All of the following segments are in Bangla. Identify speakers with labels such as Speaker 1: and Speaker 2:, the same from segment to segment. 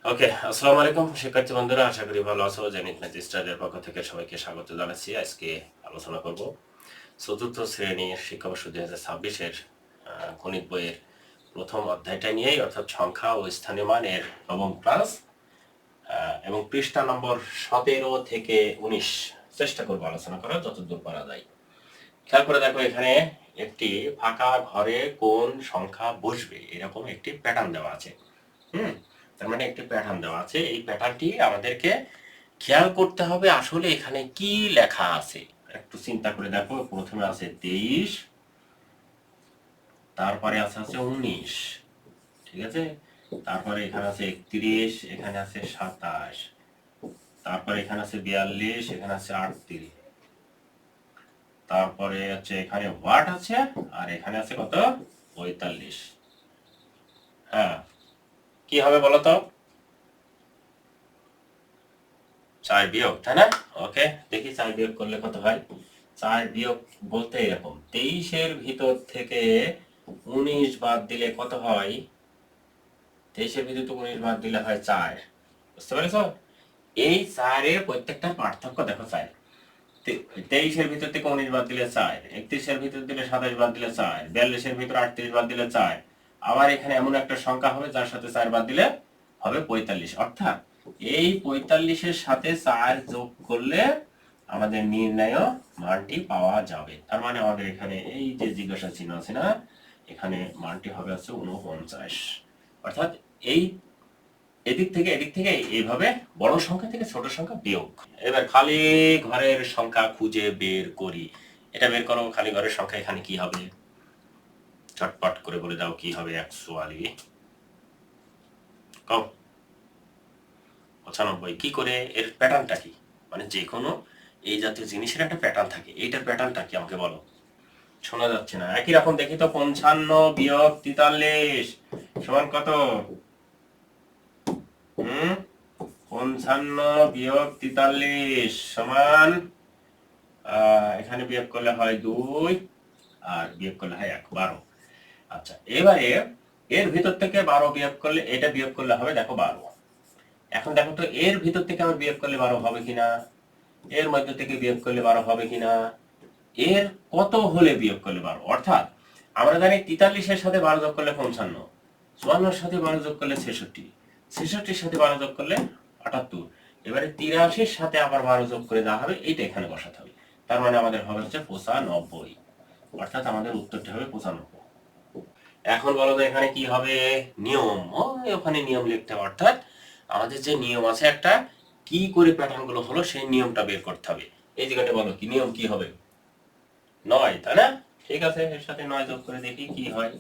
Speaker 1: ওকে, আসসালামু আলাইকুম শিক্ষার্থী বন্ধুরা, আশা করি ভালো আছো। জেনিত ম্যাথ স্টাডির পক্ষ থেকে সবাইকে স্বাগত জানাচ্ছি। আজকে আলোচনা করব চতুর্থ শ্রেণীর শিক্ষাবর্ষ 2026-এর গণিত বইয়ের প্রথম অধ্যায়টা নিয়েই, অর্থাৎ সংখ্যা ও স্থানীয় মান এর নবম ক্লাস এবং পৃষ্ঠা নম্বর 17 থেকে 19 চেষ্টা করবো আলোচনা করার যতদূর পারা যায়। খেয়াল করে দেখো, এখানে একটি ফাঁকা ঘরে কোন সংখ্যা বসবে এরকম একটি প্যাটার্ন দেওয়া আছে। তার মানে একটি প্যাটার্ন দেওয়া আছে। এই প্যাটার্নটি আমাদেরকে খেয়াল করতে হবে আসলে এখানে কি লেখা আছে। একটু চিন্তা করে দেখো, প্রথমে আছে 23, তারপরে আছে 19, ঠিক আছে, তারপরে এখানে আছে 31, এখানে আছে 27, তারপরে এখানে আছে 42, এখানে আছে 38, তারপরে হচ্ছে এখানে ওয়াট আছে, আর এখানে আছে কত, 45। হ্যাঁ, কি হবে বলো তো? 4 বিয়োগ, তাই না? ওকে, দেখি 4 বিয়োগ করলে কত হয়। 4 বিয়োগ বলতে এরকম, 23-এর ভিতর থেকে 19 বাদ দিলে কত হয়? 23-এর ভিতর থেকে 19 বাদ দিলে হয় 4। বুঝতে পেরেছো? এই 4 এর প্রত্যেকটা পার্থক্য দেখো। 4 23-এর ভিতর থেকে 19 বাদ দিলে 4, 31-এর ভিতর দিলে 27 বাদ দিলে 4, 42-এর ভিতর 38 বাদ দিলে 4, আবার এখানে এমন একটা সংখ্যা হবে যার সাথে 4 বাদ দিলে হবে 45। অর্থাৎ এই 45-এর সাথে 4 যোগ করলে আমাদের নির্ণয় মানটি পাওয়া যাবে। তার মানে আমাদের এখানে এই যে জিজ্ঞাসা চিহ্ন আছে না, এখানে মানটি হবে 49। অর্থাৎ এই এদিক থেকে এদিক থেকে এইভাবে বড় সংখ্যা থেকে ছোট সংখ্যা বিয়োগ। এবার খালি ঘরের সংখ্যা খুঁজে বের করি। এটা বের করো, খালি ঘরের সংখ্যা এখানে কি হবে, চটপট করে বলে দাও কি হবে। 142 কম 95। কি করে, এর প্যাটার্নটা কি? মানে যে কোনো এই জাতীয় জিনিসের একটা প্যাটার্ন থাকে, এইটার প্যাটার্নটা কি আমাকে বলো। শোনা যাচ্ছে না। একই রকম দেখি তো, 55 বিয়োগ 43 সমান কত? 55 বিয়োগ 43 সমান, এখানে বিয়োগ করলে হয় 2 আর বিয়োগ করলে হয় 1, 12। আচ্ছা, এবারে এর ভিতর থেকে 12 বিয়োগ করলে, এটা বিয়োগ করলে হবে দেখো 12। এখন দেখো তো, এর ভিতর থেকে আমি বিয়োগ করলে 12 হবে কিনা, এর মধ্য থেকে বিয়োগ করলে 12 হবে কিনা, এর কত হলে বিয়োগ করলে 12। অর্থাৎ আমরা জানি 43-এর সাথে 12 যোগ করলে 55, 54-এর সাথে 12 যোগ করলে 66, 66-এর সাথে 12 যোগ করলে 78, এবারে 83-এর সাথে আবার 12 যোগ করে দেওয়া হবে, এইটা এখানে বসাতে হবে। তার মানে আমাদের হবে হচ্ছে 95। অর্থাৎ আমাদের উত্তরটা হবে 95। এখন বলো তো এখানে কি হবে? নিয়ম, ওখানে নিয়ম লিখতে হবে। অর্থাৎ আমাদের যে নিয়ম আছে একটা, কি করে প্যাটার্ন গুলো হলো সেই নিয়মটা বের করতে হবে। এই জায়গাটা বলো, কি নিয়ম কি হবে? 9, তাই না? ঠিক আছে, এর সাথে 9 যোগ করে দেখি কি হয়।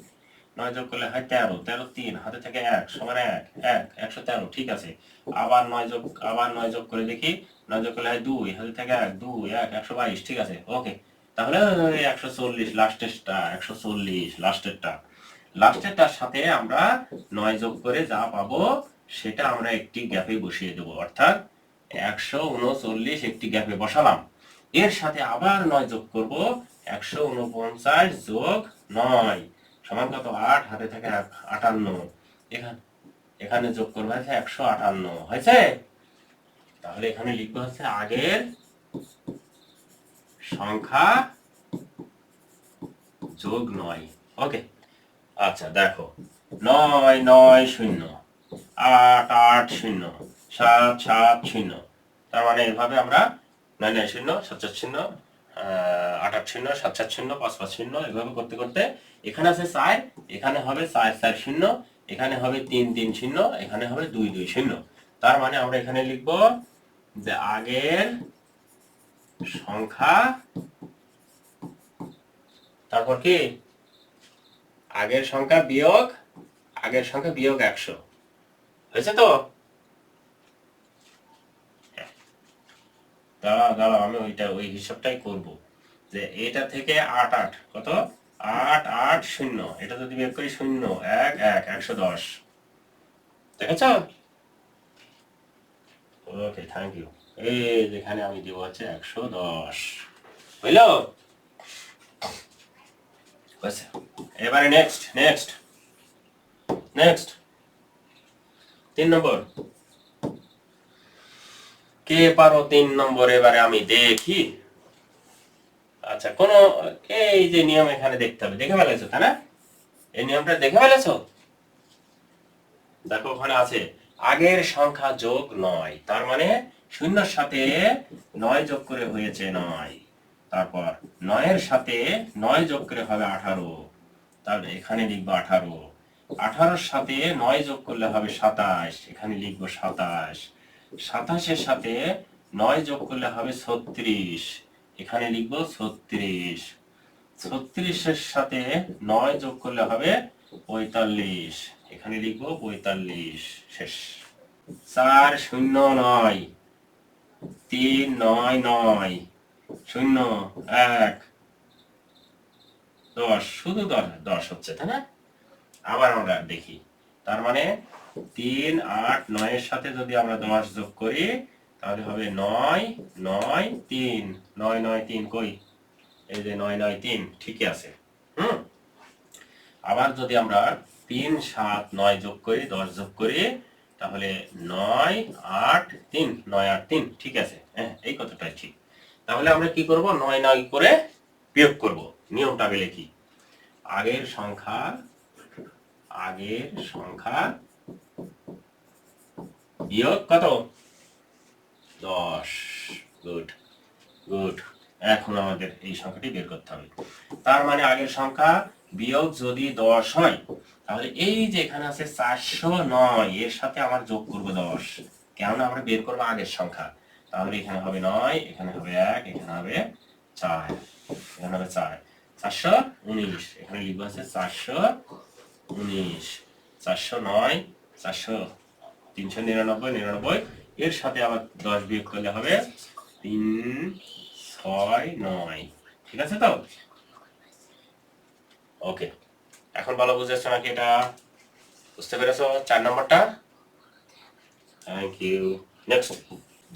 Speaker 1: 9 যোগ করলে হয় 13, 13 3, হাতে থেকে 1 সমান 1, 1 113, ঠিক আছে। আবার 9 যোগ করে দেখি। 9 যোগ করলে হয় 2, হাতে থেকে 1, 2 1 122, ঠিক আছে। ওকে, তাহলে 140 লাস্টেরটা, 140 লাস্টেরটার সাথে আমরা 9 যোগ করে যা পাবো সেটা আমরা একটি গ্যাপে বসিয়ে দেবো। অর্থাৎ 139 একটি গ্যাপে বসালাম। এর সাথে আবার 9 যোগ করব, 149 যোগ 9 সমান কত? 8, হাতে থেকে 58, এখানে এখানে যোগ করবো হচ্ছে 158, হয়েছে? তাহলে এখানে লিখবো হচ্ছে আগের সংখ্যা যোগ 9। ওকে, আচ্ছা দেখো, 9 9 0, 8 8 0, 7 7 0। তার মানে এইভাবে আমরা 9 9 0 7 7 0, 8 8 0, 7 7 0, 5 5 0 এভাবে করতে করতে এখানে আছে 4, এখানে হবে 4 4 0, এখানে হবে 3 3 0, এখানে হবে 2 2 0। তার মানে আমরা এখানে লিখব যে আগের সংখ্যা, তারপর কি, আগের সংখ্যা বিয়োগ 100। হয়েছে তো? দাঁড়াও দাঁড়াও, আমি ওই হিসাবটাই করব। যে এটা থেকে 8 8 কত, 8 8 0, এটা যদি বিয়োগ করি 0 1 1 110, দেখেছ? ওকে, থ্যাংক ইউ। এই যেখানে আমি দিব হচ্ছে 110, বুঝলো? এবারে নেক্সট নেক্সট নেক্সট 3 নম্বর, কে পারো 3 নম্বর? এবারে আমি দেখি। আচ্ছা, কোন এই যে নিয়ম এখানে দেখতে হবে, দেখে ফেলেছো তাই না? এই নিয়মটা দেখে ফেলেছো? দেখো ওখানে আছে আগের সংখ্যা যোগ 9, তার মানে শূন্যর সাথে 9 যোগ করে হয়েছে 9। তারপর 9-এর সাথে 9 যোগ করে হবে 18, তাহলে এখানে লিখবো 18। 18-র সাথে 9 যোগ করলে হবে 27, এখানে লিখবো 27। 27-এর সাথে 9 যোগ করলে হবে 36, এখানে লিখবো 36। 36-এর সাথে 9 যোগ করলে হবে 45, এখানে লিখবো 45। শেষ। 4 0 9 3 9 9 0 1 10, শুধু 10 হচ্ছে তাই না? আবার আমরা দেখি, তার মানে 3 8 9 এর সাথে যদি আমরা 10 যোগ করি তাহলে হবে 9 9 3, 9 9 3 কই? এই যে 9 9 3, ঠিকই আছে। আবার যদি আমরা 3 7 9 যোগ করি, 10 যোগ করি, তাহলে 9 8 3, 9 8 3, ঠিক আছে। হ্যাঁ, এই কথাটাই ঠিক। তাহলে আমরা কি করব? 9 9 করে বিয়োগ করব। নিয়মটা আগে লিখি। আগের সংখ্যা বিয়োগ কত? 10। Good good. এখন আমাদের এই সংখ্যাটি বের করতে হবে। তার মানে আগের সংখ্যা বিয়োগ যদি 10 হয়, তাহলে এই যে এখানে আছে 409, এর সাথে আমার যোগ করব 10, কেননা আমরা বের করব আগের সংখ্যা। তাহলে এখানে হবে 9, এখানে হবে 1, এখানে হবে 4, এখানে হবে 4, 419, এখানে লিখবো আছে 419। 409 400 399 99, এর সাথে আবার 10 বিয়োগ করলে হবে 3 6 9, ঠিক আছে তো? ওকে, এখন ভালো বুঝেছো নাকি? এটা বুঝতে পেরেছো 4 নম্বরটা? Thank you. নেক্সট,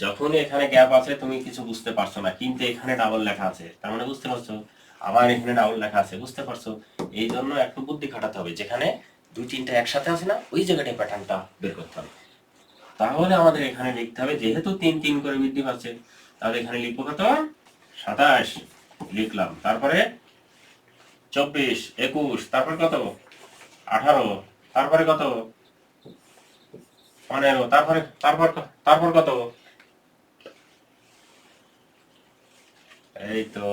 Speaker 1: যখন এখানে গ্যাপ আছে তুমি কিছু বুঝতে পারছো না, কিন্তু এখানে ডাবল লেখা আছে, তার মানে বুঝতে পারছো। আবার এখানে ডাবল লেখা আছে, বুঝতে পারছো। এই জন্য একটু বুদ্ধি খাটাতে হবে, যেখানে 2 3টা একসাথে আছে না, ওই জায়গাটায় প্যাটার্নটা বের করতে হবে। তাহলে আমাদের এখানে লিখতে হবে, যেহেতু 3 3 করে বৃদ্ধি পাচ্ছে, তাহলে এখানে লিখবো কত? 27 লিখলাম। তারপরে 24 21, তারপর কত? 18, তারপরে কত? 15, তারপরে তারপর তারপর কত? এই তো,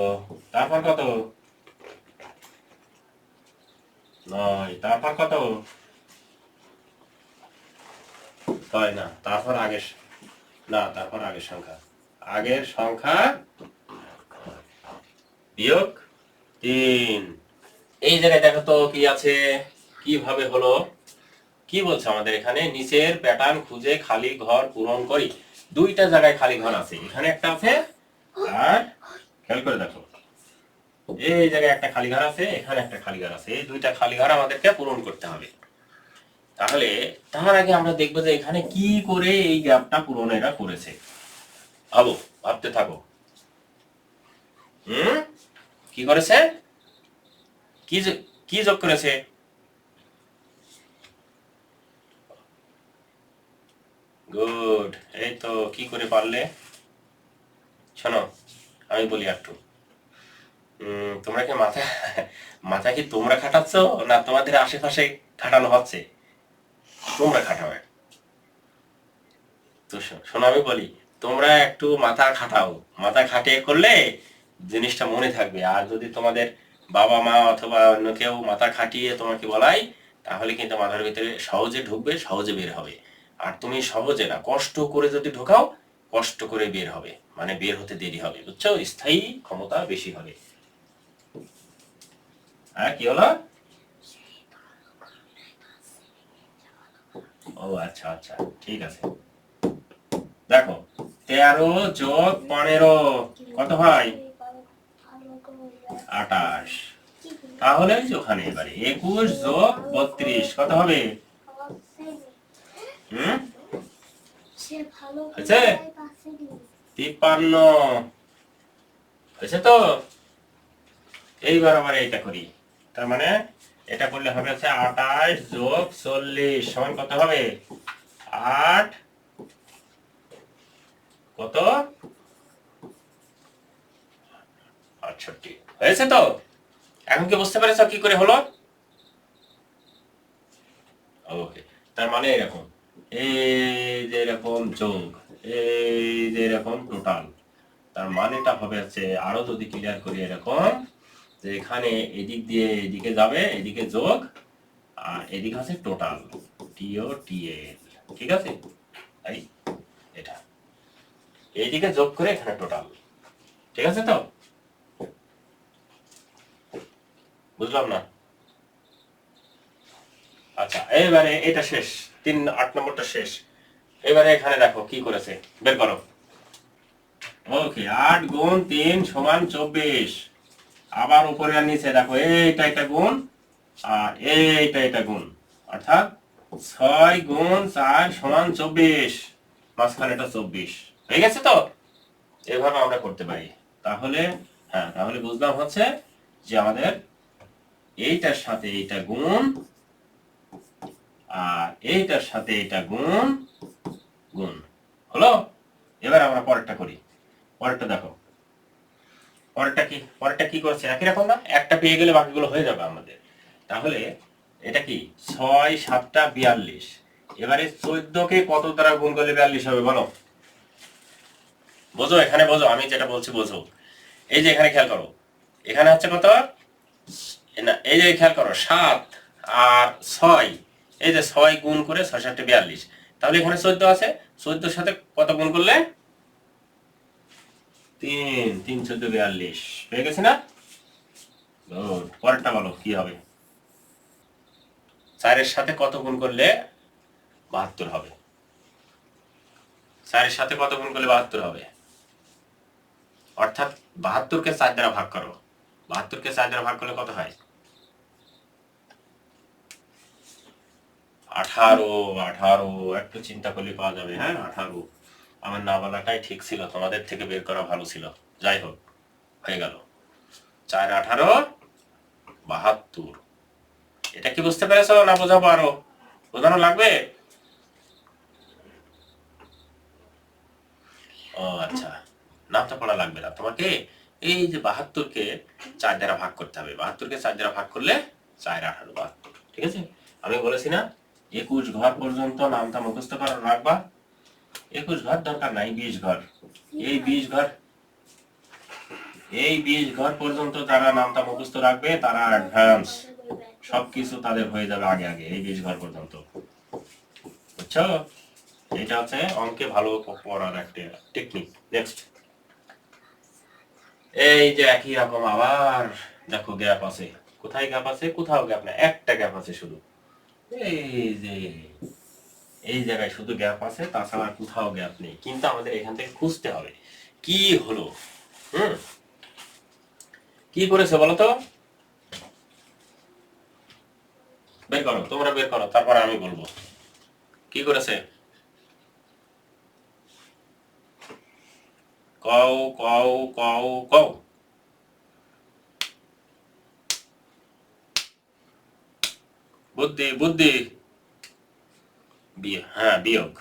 Speaker 1: তারপর কত? 9, তারপর কত? হয় না, তারপর আগের, না তারপর আগের সংখ্যা, আগের সংখ্যা বিয়োগ 3। এই জায়গায় দেখো তো কি আছে, কিভাবে হলো? কি বলছে আমাদের এখানে? নিচের প্যাটার্ন খুঁজে খালি ঘর পূরণ করি। 2টা জায়গায় খালি ঘর আছে, এখানে একটা আছে, আর খেয়াল করে দেখো এই জায়গায় একটা খালি ঘর আছে, এখানে একটা খালি ঘর আছে। এই 2টা খালি ঘর আমাদেরকে পূরণ করতে হবে। তাহলে তার আগে আমরা দেখবো যে এখানে কি করে এই গ্যাপটা পূরণ এরা করেছে। ভাবতে থাকো। কি করেছে? কি যোগ করেছে? গুড। এই তো, কি করে পারলে? শোনো, আমি বলি একটু। তোমরা কি মাথা কি তোমরা খাটাচ্ছ, না তোমাদের আশেপাশে খাটানো হচ্ছে? তোমরা খাটাও। তো শোনো, আমি বলি, তোমরা একটু মাথা খাটাও। মাথা খাটিয়ে করলে জিনিসটা মনে থাকবে। আর যদি তোমাদের বাবা মা অথবা অন্য কেউ মাথা খাটিয়ে তোমাকে বলাই, তাহলে কিন্তু মাথার ভিতরে সহজে ঢুকবে, সহজে বের হবে। আর তুমি সহজে না, কষ্ট করে যদি ঢোকাও, কষ্ট করে বের হবে, মানে বের হতে দেরি হবে, বুঝছো? স্থায়ী ক্ষমতা বেশি হবে। হ্যাঁ, কি হলো? ও আচ্ছা আচ্ছা, ঠিক আছে। দেখো, 13 যোগ 15 কত হয়? 28। তাহলে ওখানে এবারে 21 যোগ 32 কত হবে? হয়েছে 53। হয়েছে তো? এইবার আবার এইটা করি। তার মানে এটা করলে হবে হচ্ছে 28 যোগ 40 সমান কত হবে? 8 কত 68 হয়েছে তো? এখন কি বুঝতে পেরেছো কি করে হলো? ওকে, তার মানে এরকম, এই যে এরকম যোগ, এই যে এরকম টোটাল, তার মানেটা হবে হচ্ছে, আরো যদি ক্লিয়ার করি এরকম, যে এখানে এদিক দিয়ে এদিকে যাবে, এদিকে যোগ, আর এদিকে আছে টোটাল, টিও টিএল, ঠিক আছে? তাই এটা এইদিকে যোগ করে এখানে টোটাল, ঠিক আছে তো? বুঝলাম না? আচ্ছা, এবারে এটা শেষ, 8 নম্বরটা শেষ। এবারে এখানে দেখো কি করেছে, বের করো। ওকে, 8 গুণ 3 সমান 24। আবার উপরে আর নিচে দেখো, এইটা এটা গুণ আর এইটা এটা গুণ, অর্থাৎ 6 গুণ 4 সমান 24, মাঝখানে এটা 24 হয়ে গেছে তো? এভাবে আমরা করতে পারি। তাহলে হ্যাঁ, তাহলে বুঝলাম হচ্ছে যে আমাদের এইটার সাথে এইটা গুণ আর এইটার সাথে এটা গুণ গুণ হলো। এবার আমরা পরেরটা করি। পরেরটা দেখো, পরেরটা কি করছে, একই রকম না? একটা পেয়ে গেলে বাকিগুলো হয়ে যাবে আমাদের। তাহলে এটা কি 6 7টা 42। এবারে 14 কে কত দ্বারা গুণ করলে 42 হবে বলো? বোঝো, এখানে বোঝো, আমি যেটা বলছি বোঝো। এই যে এখানে খেয়াল করো, এখানে হচ্ছে কত না, এই যে খেয়াল করো 7 আর 6, এই যে 6 গুণ করে 6 7 42, তাহলে এখানে 14 আছে, 14 সাথে কত গুণ করলে 3 3 14 42 হয়ে গেছে না? পরেরটা বলো কি হবে? 4 এর সাথে কত গুণ করলে 72 হবে? 4 এর সাথে কত গুণ করলে 72 হবে? অর্থাৎ 72 কে 4 দ্বারা ভাগ করো। 72 কে 4 দ্বারা ভাগ করলে কত হয়? 18। 18 একটু চিন্তা করলে পাওয়া যাবে। হ্যাঁ, 18। আমার না বলাটাই ঠিক ছিল, তোমাদের থেকে বের করা ভালো ছিল। যাই হোক, হয়ে গেল 4 18 72। এটা কি বুঝতে পেরেছো না বোঝাবো আরো? বোঝানো লাগবে? ও আচ্ছা, নামটা পড়া লাগবে না তোমাকে। এই যে 72 কে 4 দ্বারা ভাগ করতে হবে, 72 কে 4 দ্বারা ভাগ করলে 4 18 72, ঠিক আছে? আমি বলেছি না 21 ঘর পর্যন্ত নামটা মুখস্থ করা রাখবা। 21 ঘর দরকার নাই, 20 ঘর। এই 20 ঘর, এই 20 ঘর পর্যন্ত যারা নামটা মুখস্থ রাখবে তারা অ্যাডভান্স, সবকিছু তাদের হয়ে যাবে আগে আগে, এই 20 ঘর পর্যন্ত। বুঝছো? এটা হচ্ছে অঙ্কে ভালো পড়ার একটা টেকনিক। নেক্সট, এই যে একই রকম আবার দেখো গ্যাপ আছে। কোথায় গ্যাপ আছে? কোথাও গ্যাপ না, একটা গ্যাপ আছে শুধু। এই যে এই জায়গায় শুধু গ্যাপ আছে, তাছাড়া কোথাও গ্যাপ নেই। কিন্তু আমাদের এখান থেকে খুঁজতে হবে কি হলো। হুম, কি করেছে বলো তো? বের করো, তোমরা বের করো, তারপরে আমি বলবো কি করেছে। কও কও কও কও। বুদ্ধি বুদ্ধি। হ্যাঁ, বিয়োগ।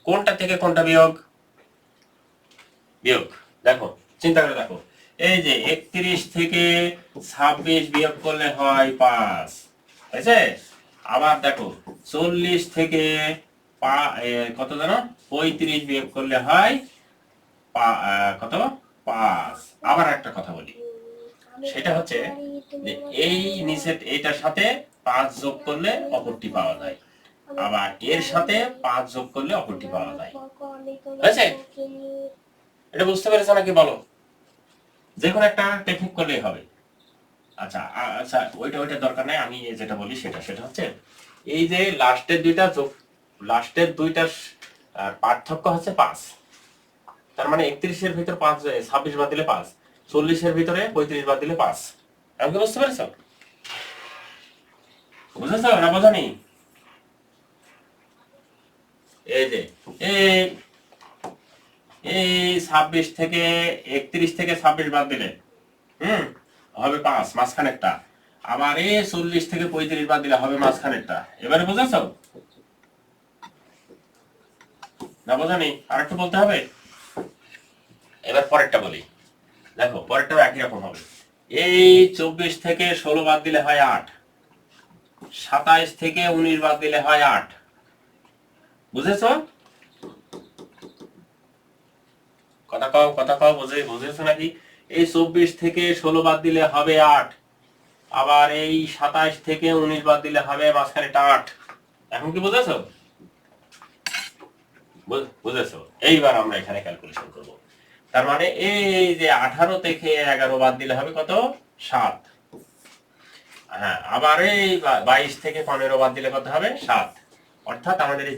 Speaker 1: কোনটা থেকে কোনটা বিয়োগ? বিয়োগ। দেখো, চিন্তা করে দেখো, এই যে 31 থেকে 26 বিয়োগ করলে হয় 5, হয়েছে? আবার দেখো 40 থেকে কত জানো, 35 বিয়োগ করলে হয় কত, 5। আবার একটা কথা বলি, সেটা হচ্ছে যে এই নিচে এইটার সাথে 5 যোগ করলে অপরটি পাওয়া যায়, আবার এর সাথে 5 যোগ করলে অপরটি পাওয়া যায়। হয়েছে? এটা বুঝতে পেরেছো নাকি বলো? যে কোনো একটা টেকনিক করলেই হবে। আচ্ছা আচ্ছা, ওইটা দরকার নাই, আমি যেটা বলি সেটা হচ্ছে এই যে লাস্টের দুইটার পার্থক্য হচ্ছে 5। তার মানে 31 এর ভিতর 5, 26 বাদ দিলে 5, 40 এর ভিতরে 35 বাদ দিলে 5। আমাকে বুঝতে পেরেছো? বুঝেছো না বোঝানি? এই যে এই এই 26 থেকে 31 থেকে 26 বাদ দিলে হুম হবে 5, মাঝখানেরটা। আবার এই 40 থেকে 35 বাদ দিলে হবে মাঝখানেরটা। এবারে বুঝেছো? না বোঝানি, আর একটু বলতে হবে। এবার পরেরটা বলি, দেখো পরেরটাও একই রকম হবে। এই 24 থেকে 16 বাদ দিলে হয় 8, 27 থেকে 19 বাদ দিলে হয় 8, বুঝেছো? কথা কও বুঝেছো নাকি? এই 24 থেকে 16 বাদ দিলে হবে 8, আবার এই 27 থেকে 19 বাদ দিলে হবে মাঝখানে 8। এখন কি বুঝেছো? বুঝেছো? এইবার আমরা এখানে ক্যালকুলেশন করব। তার মানে এই যে 18 থেকে 11 বাদ দিলে হবে কত? 7। হ্যাঁ, আবার এই 22 থেকে 15 বাদ দিলে কত হবে? 7। অর্থাৎ আমাদের এই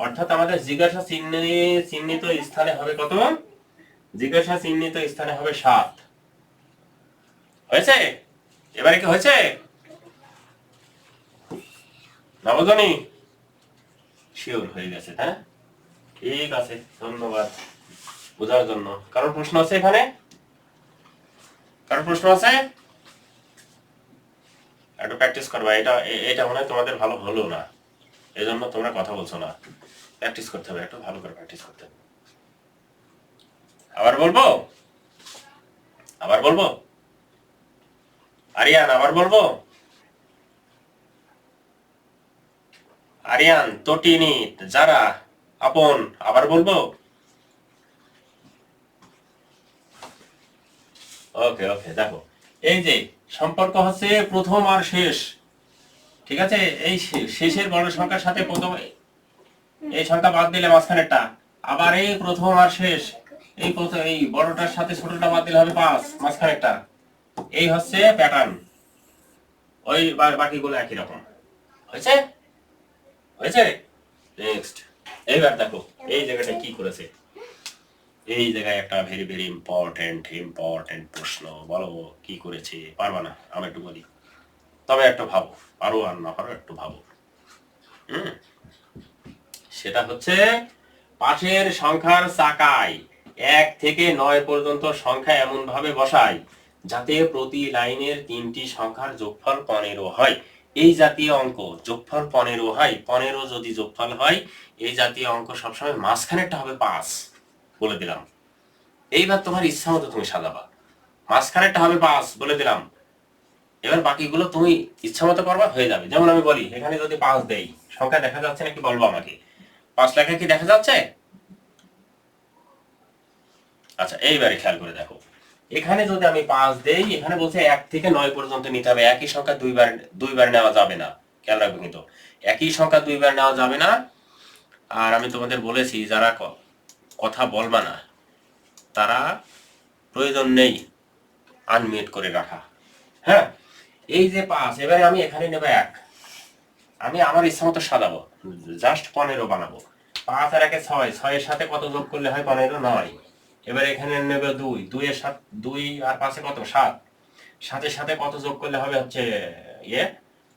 Speaker 1: অর্থাৎ আমাদের জিজ্ঞাসা চিহ্নিত স্থানে হবে কত? জিজ্ঞাসা চিহ্নিত স্থানে হবে 7। হয়েছে? এবারে কি হয়েছে? নবজনী শিওর হয়ে গেছে? হ্যাঁ, ঠিক আছে, ধন্যবাদ বোঝার জন্য। কারোর প্রশ্ন আছে এখানে? কারোর প্রশ্ন আছে? একটু প্র্যাকটিস করবা। এটা মনে হয় তোমাদের ভালো হলো না, এই জন্য তোমরা কথা বলছো না। প্র্যাকটিস করতে হবে, একটু ভালো করে প্র্যাকটিস করতে হবে। আবার বলবো আরিয়ান, আবার বলবো আরিয়ান, তটিনী, যারা, আপন, আবার বলবো? ওকে ওকে, দেখো এই যে সম্পর্ক হচ্ছে প্রথম আর শেষ, ঠিক আছে? এই শেষের বড় সংখ্যার সাথে প্রথম এই সংখ্যা বাদ দিলে মাঝখানেরটা, আবার এই প্রথম আর শেষ এই বড়টার সাথে ছোটটা বাদ দিলে হবে 5, মাঝখানেরটা। এই হচ্ছে প্যাটার্ন। ওই বাকিগুলো একই রকম। হয়েছে? হয়েছে? নেক্সট। এইবার দেখো এই জায়গাটা কি করেছে। এই জায়গায় একটা ভেরি ভেরি ইম্পর্টেন্ট প্রশ্ন। বলো কি করেছে? পারবা না? আমি একটু বলি, তবে একটু ভাবো, পারো আর না পারো একটু ভাবো। সেটা হচ্ছে পাশের সংখ্যার চাকায় 1 থেকে 9 পর্যন্ত সংখ্যা এমন ভাবে বসায় যাতে প্রতি লাইনের 3টি সংখ্যার যোগফল 15 হয়। এই জাতীয় অঙ্ক যোগফল 15 হয়। 15 যদি যোগফল হয়, এই জাতীয় অঙ্ক সবসময় মাঝখানেরটা হবে 5, বলে দিলাম। এইবার তোমার ইচ্ছা মতো তুমি সাজাবা। মাঝখানেরটা হবে 5 বলে দিলাম। এবার বাকিগুলো তুমি ইচ্ছা মতো করবা, হয়ে যাবে। যেমন আমি বলি, এখানে যদি 5 দেই, সংখ্যা দেখা যাচ্ছে নাকি বলবো আমাকে? 5 লেখা কি দেখা যাচ্ছে? আচ্ছা, এইবারে খেয়াল করে দেখো, এখানে যদি আমি 5 দেই, এখানে বলছে 1 থেকে 9 পর্যন্ত নিতে হবে। একই সংখ্যা দুইবার নেওয়া যাবে না। খেয়াল রাখবে কিন্তু, একই সংখ্যা দুইবার নেওয়া যাবে না। আর আমি তোমাদের বলেছি, যারা কথা বলবা না তারা প্রয়োজন নেই আনমিউট করে রাখা। হ্যাঁ, এই যে 5, এবারে আমি এখানে নেব 1, আমি আমার ইচ্ছা মতো সাজাবো, জাস্ট 15 বানাবো। 5 আর 1 6, 6 এর সাথে কত যোগ করলে হয় 15? 9। এবার এখানে নেবে 2, 2 এর সাথে 2 আর 5 কত? 7, 7 এর সাথে কত যোগ করলে হবে হচ্ছে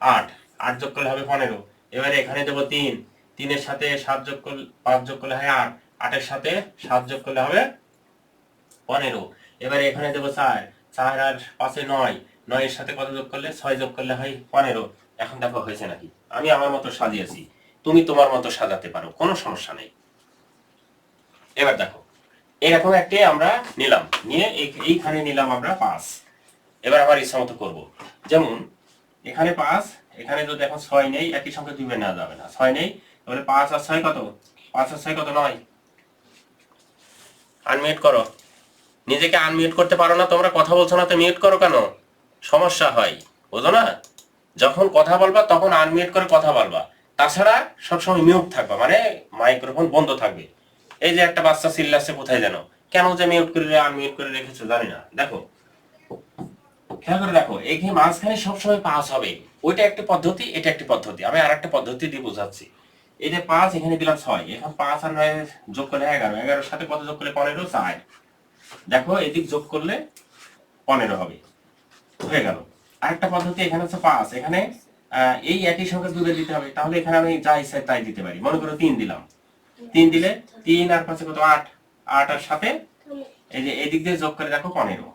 Speaker 1: 8, 8 যোগ করলে হবে 15। এবারে এখানে দেবো 3, 3 এর সাথে 7 যোগ করলে 5 যোগ করলে হয় 8, 8 এর সাথে 7 যোগ করলে হবে 15। এবারে এখানে দেবো 4, 4 আর 5 9, 9 এর সাথে কত যোগ করলে? 6 যোগ করলে হয় 15। এখন দেখো হয়েছে নাকি? আমি আমার মতো সাজিয়েছি, তুমি তোমার মতো সাজাতে পারো, কোনো সমস্যা নেই। এবার দেখো, এরকম একটি আমরা নিলাম, নিয়ে এইখানে নিলাম আমরা 5। এবার আমার ইচ্ছা মতো করবো। যেমন এখানে 5, এখানে যদি এখন 6 নেই, একই সংখ্যা দুইবার নেওয়া যাবে না। 6 নেই, তাহলে 5 আর 6 কত? 5 আর 6 কত? 9। আনমিউট করো। নিজেকে আনমিউট করতে পারো না তোমরা? কথা বলছো না তো মিউট করো কেন? সমস্যা হয়, বুঝো না? যখন কথা বলবা তখন আনমিউট করে কথা বলবা, তাছাড়া সবসময় মিউট থাকবা, মানে মাইক্রোফোন বন্ধ থাকবে। এই যে একটা বাচ্চা চিল্লাচ্ছে কোথায় যেন, কেন যে মিউট করে আনমিউট করে রেখেছো জানি না। দেখো, খেয়াল করে দেখো, এখানে মাঝখানে সবসময় 5 হবে। ওইটা একটা পদ্ধতি, এটা একটা পদ্ধতি। আমি আর একটা পদ্ধতি দিয়ে বোঝাচ্ছি। এই যে 5, এখানে দিলাম 6, এখন 5 আর 9 যোগ করলে 11, 11 এর সাথে কত যোগ করলে 15? 4। দেখো এদিক যোগ করলে 15 হবে, হয়ে গেল। আরেকটা পদ্ধতি, এখানে হচ্ছে 5, এখানে এই একই সংখ্যা দুইবার দিতে হবে। তাহলে এখানে আমি যা ইচ্ছা তাই দিতে পারি। মনে করো 3 দিলাম, 3 দিলে 3 আর 5 কত? 8, 8 আর সাথে এই যে এদিক দিয়ে যোগ করে দেখো 15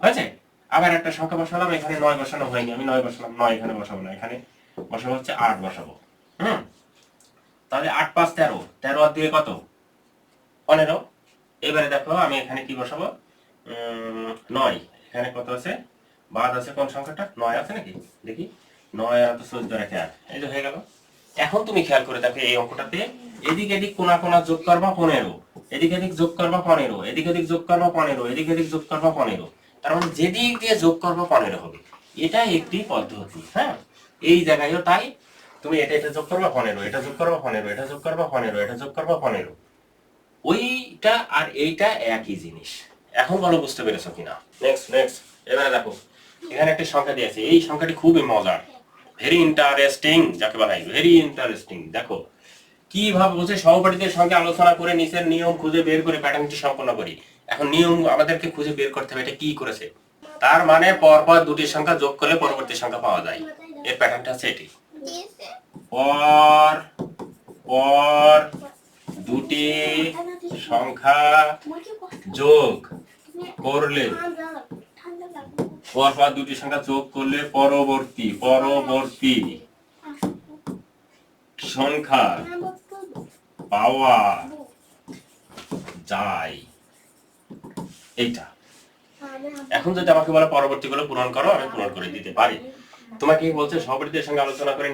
Speaker 1: হয়েছে। আবার একটা সংখ্যা বসালাম, এখানে 9 বসানো হয়নি, আমি 9 বসালাম। 9 এখানে বসাবো না, এখানে বসাবো হচ্ছে 8 বসাবো। তাহলে 8 5 13, 13 আর 2 কত? 15। এবারে দেখো আমি এখানে কি বসাবো, 9। এখানে কত আছে, বাদ আছে কোন সংখ্যাটা, 9 আছে নাকি, দেখি 9 আর 14 রেখে 8, এই যে হয়ে গেল। এখন তুমি খেয়াল করে দেখো এই অঙ্কটাতে এদিক এদিক কোনা কোনা যোগ করবা 15, এদিক এদিক যোগ করবা 15, এদিক এদিক যোগ করবা 15, এদিক এদিক যোগ করবা 15, তার মানে যেদিক দিয়ে যোগ করবা 15 হবে। এটা একটি পদ্ধতি, হ্যাঁ। এই জায়গায়ও তাই, তুমি এটা এটা যোগ করবা 15, এটা যোগ করবা 15, এটা যোগ করবা 15, এটা যোগ করবা 15, ওইটা আর এইটা একই জিনিস। এখন বলো বুঝতে পেরেছো কিনা। নেক্সট নেক্সট, এবারে দেখো এখানে একটা সংখ্যা দিয়েছে, এই সংখ্যাটি খুবই মজার, ভেরি ইন্টারেস্টিং যাকে বলা হয়, ভেরি ইন্টারেস্টিং। দেখো কিভাবে বলছে, সহপাঠীদের সঙ্গে আলোচনা করে নিচের নিয়ম খুঁজে বের করে প্যাটার্নটি সম্পন্ন করি। এখন নিয়ম আমাদেরকে খুঁজে বের করতে হবে, এটা কি করেছে, তার মানে পরপর দুটি সংখ্যা যোগ করলে পরবর্তী সংখ্যা পাওয়া যায়। এর প্যাটার্নটা হচ্ছে এটি, পর পর দুটি সংখ্যা যোগ করলে, পরপর দুটি সংখ্যা যোগ করলে পরবর্তী পরবর্তী সংখ্যা পাওয়া যায়, এইটা। এখন যদি আমাকে বলে পরবর্তীগুলো পূরণ করো, আমি পূরণ করে দিতে পারি। তোমাকে বলছে সহপাঠীদের সঙ্গে আলোচনা করে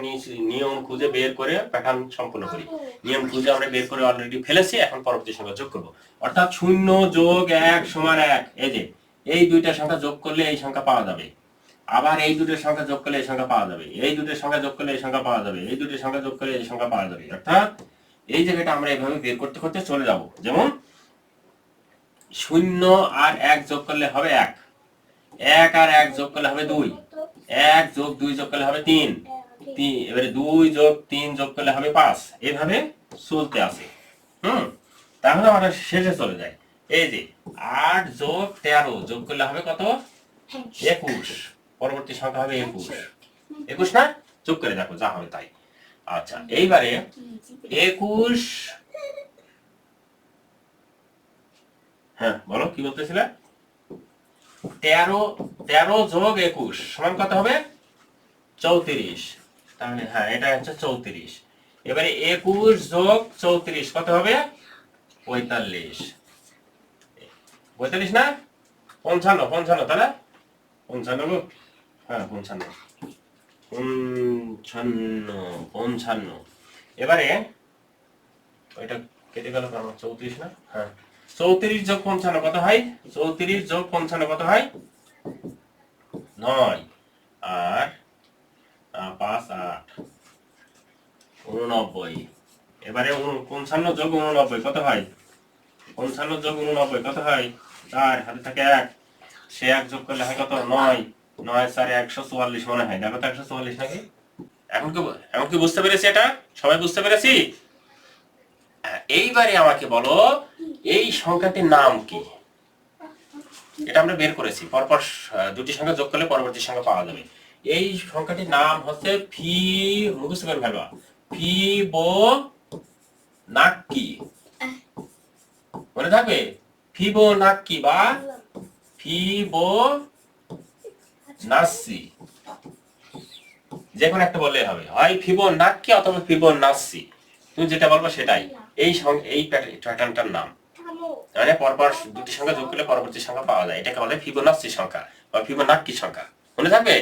Speaker 1: নিয়ম খুঁজে বের করে প্যাটার্ন সম্পূর্ণ করি। নিয়ম খুঁজে আমরা বের করে অলরেডি ফেলেছি, এখন পরবর্তী সংখ্যা যোগ করব। অর্থাৎ 0 যোগ 1 সমান 1, এই যে এই দুইটা সংখ্যা যোগ করলে এই সংখ্যা পাওয়া যাবে, আবার এই দুটো সংখ্যা যোগ করলে এই সংখ্যা পাওয়া যাবে, এই দুটো সংখ্যা যোগ করলে এই সংখ্যা পাওয়া যাবে, এই দুটো সংখ্যা যোগ করলে এই সংখ্যা পাওয়া যাবে। অর্থাৎ এই জায়গাটা আমরা এইভাবে বের করতে করতে চলে যাব। যেমন 0 আর 1 যোগ করলে হবে 1, 1 আর 1 যোগ করলে হবে 2, 1 যোগ 2 যোগ করলে হবে 3, এবারে 2 যোগ 3 যোগ করলে হবে 5, এইভাবে চলতে আছে। তাহলে আমরা শেষে চলে যাই। এই যে 8 যোগ 13 যোগ করলে হবে কত, 21, পরবর্তী সংখ্যা হবে 21, 21 না, যোগ করে দেখো যা হবে তাই। আচ্ছা এইবারে 21, হ্যাঁ বলো কি বলতেছিলে, 13 যোগ 21 সমান কত হবে, 34। তাহলে হ্যাঁ এটা হচ্ছে 34। এবারে 21 যোগ 34 কত হবে, 45, 45 না, 55, 55 তাহলে 55, হ্যাঁ 55, 55। এবারে এটা কেটে গেল কারণ 34 না, হ্যাঁ 34 যোগ 55 কত হয়, 34 যোগ 55 কত হয়, 9 আর 5 8 89। এবারে 55 যোগ 89 কত হয়, 55 যোগ 89 কত হয়, 4 হাতে থাকে 1, সে 1 যোগ করলে হয় কত, 9, 9 4 144 মনে হয়, দেখো তো 144 নাকি। এখন কি বুঝতে পেরেছি, এটা সবাই বুঝতে পেরেছি। এইবারে আমাকে বলো এই সংখ্যাটির নাম কি, এটা আমরা বের করেছি, পরপর দুটি সংখ্যা যোগ করলে পরবর্তী সংখ্যা পাওয়া যাবে। এই সংখ্যাটির নাম হচ্ছে মুখস্থ করে ফেলবা, ফিবোনাক্কি, মনে থাকবে, ফিবোনাক্কি বা ফিবোনাচ্চি, যে কোনো একটা বললে হবে, হয় ফিবোনাক্কি অথবা ফিবোনাচ্চি, তুমি যেটা বলবো সেটাই এই প্যাটার্নটার নাম। মানে পরপর দুটি সংখ্যা যোগ করলে পরবর্তী সংখ্যা পাওয়া যায়, এটাকে বলে ফিবোনাচ্চি সংখ্যা বা ফিবোনাক্কি সংখ্যা, মনে থাকবে।